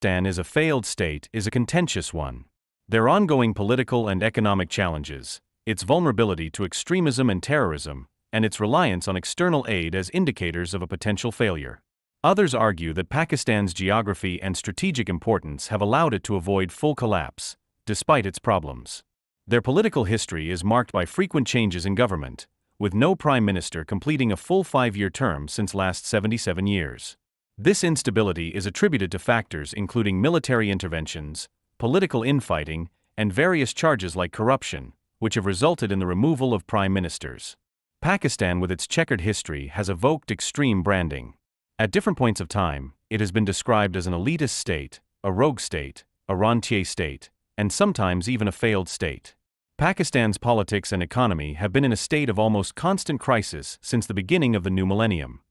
Pakistan is a failed state is a contentious one. Their ongoing political and economic challenges, its vulnerability to extremism and terrorism, and its reliance on external aid as indicators of a potential failure. Others argue that Pakistan's geography and strategic importance have allowed it to avoid full collapse, despite its problems. Their political history is marked by frequent changes in government, with no prime minister completing a full 5-year term since last 77 years. This instability is attributed to factors including military interventions, political infighting, and various charges like corruption, which have resulted in the removal of prime ministers. Pakistan, with its checkered history, has evoked extreme branding. At different points of time, it has been described as an elitist state, a rogue state, a rentier state, and sometimes even a failed state. Pakistan's politics and economy have been in a state of almost constant crisis since the beginning of the new millennium.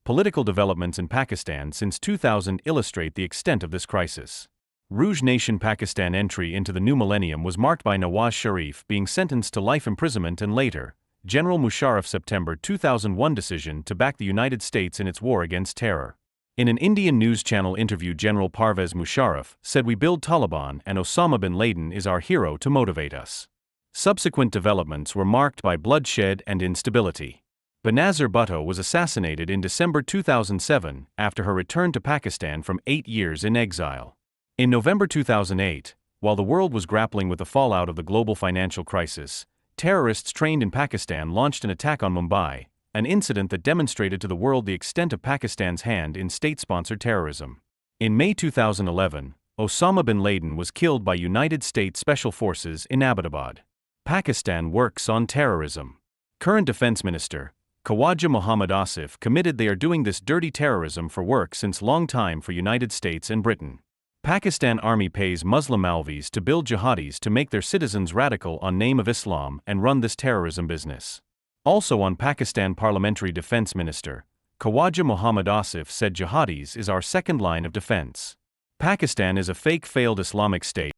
Political developments in Pakistan since 2000 illustrate the extent of this crisis. Rouge Nation Pakistan entry into the new millennium was marked by Nawaz Sharif being sentenced to life imprisonment and later, General Musharraf's September 2001 decision to back the United States in its war against terror. In an Indian news channel interview, General Parvez Musharraf said, "We build Taliban and Osama bin Laden is our hero to motivate us." Subsequent developments were marked by bloodshed and instability. Benazir Bhutto was assassinated in December 2007 after her return to Pakistan from 8 years in exile. In November 2008, while the world was grappling with the fallout of the global financial crisis, terrorists trained in Pakistan launched an attack on Mumbai, an incident that demonstrated to the world the extent of Pakistan's hand in state-sponsored terrorism. In May 2011, Osama bin Laden was killed by United States Special Forces in Abbottabad. Pakistan works on terrorism. Current Defense Minister Khawaja Mohammad Asif committed they are doing this dirty terrorism for work since long time for United States and Britain. Pakistan Army pays Muslim Maulvis to build jihadis to make their citizens radical on name of Islam and run this terrorism business. Also on Pakistan Parliamentary Defense Minister Khawaja Mohammad Asif said jihadis is our second line of defense. Pakistan is a fake failed Islamic state.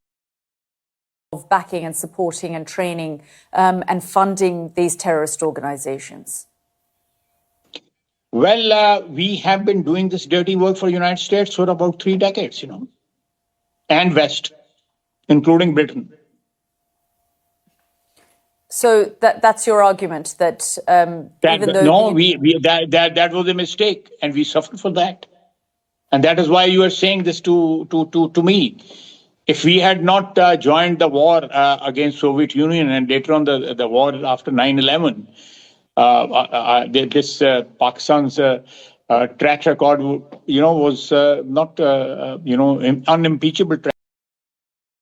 Of backing and supporting and training and funding these terrorist organizations? Well, we have been doing this dirty work for the United States for about 3 decades, and West, including Britain. So that's your argument that even though that was a mistake, and we suffered for that, and that is why you are saying this to me. If we had not joined the war against Soviet Union and later on the war after 9/11, this Pakistan's track record, was not, unimpeachable.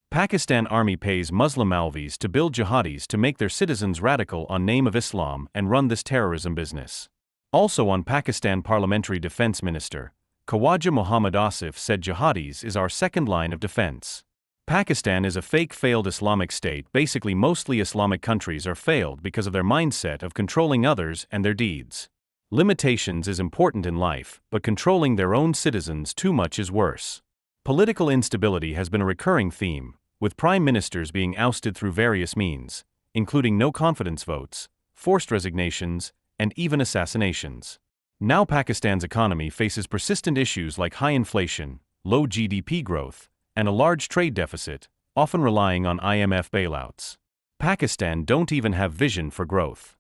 Pakistan Army pays Muslim Maulvis to build jihadis to make their citizens radical on name of Islam and run this terrorism business. Also on Pakistan Parliamentary Defense Minister Khawaja Mohammad Asif said jihadis is our second line of defense. Pakistan is a fake failed Islamic state. Basically, mostly Islamic countries are failed because of their mindset of controlling others and their deeds. Limitations is important in life, but controlling their own citizens too much is worse. Political instability has been a recurring theme, with prime ministers being ousted through various means, including no-confidence votes, forced resignations, and even assassinations. Now Pakistan's economy faces persistent issues like high inflation, low GDP growth, and a large trade deficit, often relying on IMF bailouts. Pakistan don't even have vision for growth.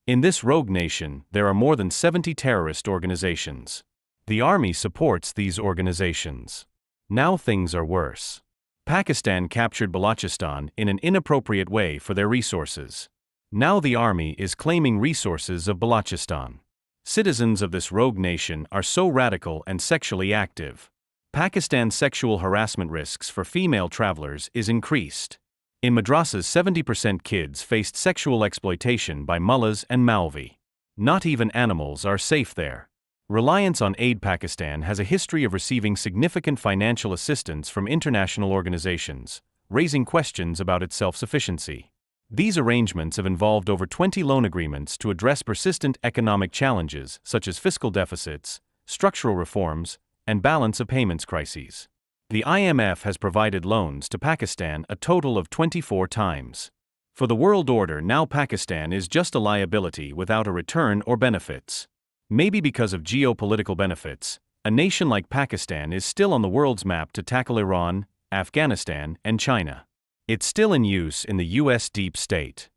In this rogue nation, there are more than 70 terrorist organizations. The army supports these organizations. Now things are worse. Pakistan captured Balochistan in an inappropriate way for their resources. Now the army is claiming resources of Balochistan. Citizens of this rogue nation are so radical and sexually active. Pakistan's sexual harassment risks for female travelers is increased. In madrasas, 70% kids faced sexual exploitation by mullahs and Maulvi. Not even animals are safe there. Reliance on aid. Pakistan has a history of receiving significant financial assistance from international organizations, raising questions about its self-sufficiency. These arrangements have involved over 20 loan agreements to address persistent economic challenges such as fiscal deficits, structural reforms, and balance of payments crises. The IMF has provided loans to Pakistan a total of 24 times. For the world order, now Pakistan is just a liability without a return or benefits. Maybe because of geopolitical benefits, A nation like Pakistan is still on the world's map to tackle Iran, Afghanistan, and China. It's still in use in the US deep state.